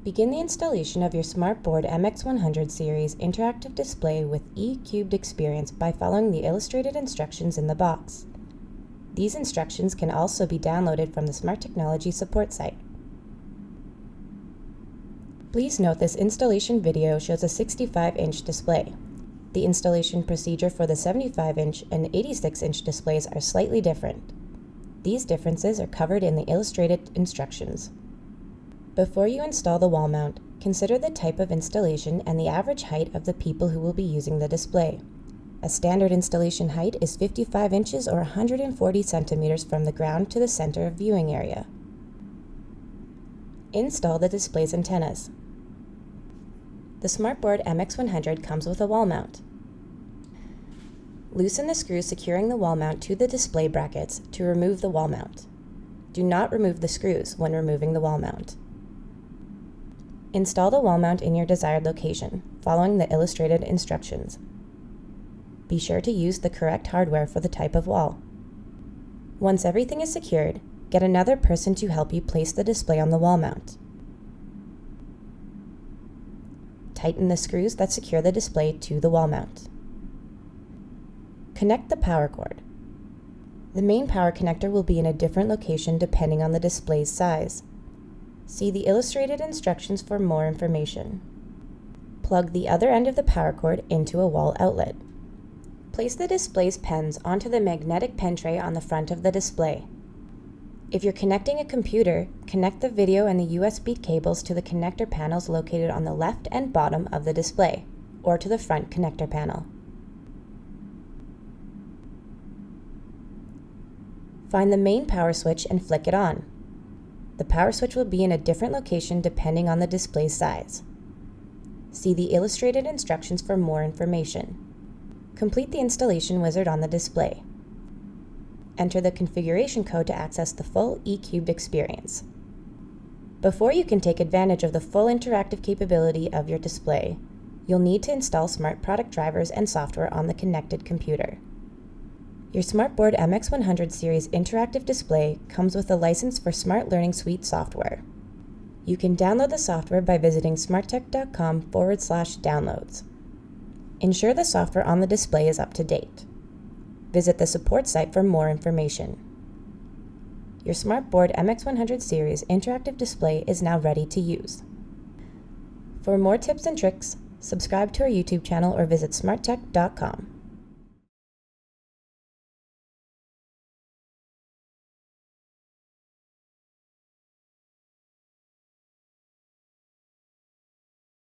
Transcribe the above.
Begin the installation of your SMART Board MX100 Series interactive display with E-Cubed experience by following the illustrated instructions in the box. These instructions can also be downloaded from the Smart Technology support site. Please note this installation video shows a 65-inch display. The installation procedure for the 75-inch and 86-inch displays are slightly different. These differences are covered in the illustrated instructions. Before you install the wall mount, consider the type of installation and the average height of the people who will be using the display. A standard installation height is 55 inches or 140 centimeters from the ground to the center of viewing area. Install the display's antennas. The SMART Board MX100 comes with a wall mount. Loosen the screws securing the wall mount to the display brackets to remove the wall mount. Do not remove the screws when removing the wall mount. Install the wall mount in your desired location, following the illustrated instructions. Be sure to use the correct hardware for the type of wall. Once everything is secured, get another person to help you place the display on the wall mount. Tighten the screws that secure the display to the wall mount. Connect the power cord. The main power connector will be in a different location depending on the display's size. See the illustrated instructions for more information. Plug the other end of the power cord into a wall outlet. Place the display's pens onto the magnetic pen tray on the front of the display. If you're connecting a computer, connect the video and the USB cables to the connector panels located on the left and bottom of the display, or to the front connector panel. Find the main power switch and flick it on. The power switch will be in a different location depending on the display's size. See the illustrated instructions for more information. Complete the installation wizard on the display. Enter the configuration code to access the full E-Cubed experience. Before you can take advantage of the full interactive capability of your display, you'll need to install Smart product drivers and software on the connected computer. Your SMART Board MX100 Series interactive display comes with a license for Smart Learning Suite software. You can download the software by visiting smarttech.com/downloads. Ensure the software on the display is up to date. Visit the support site for more information. Your SMART Board MX100 Series interactive display is now ready to use. For more tips and tricks, subscribe to our YouTube channel or visit smarttech.com.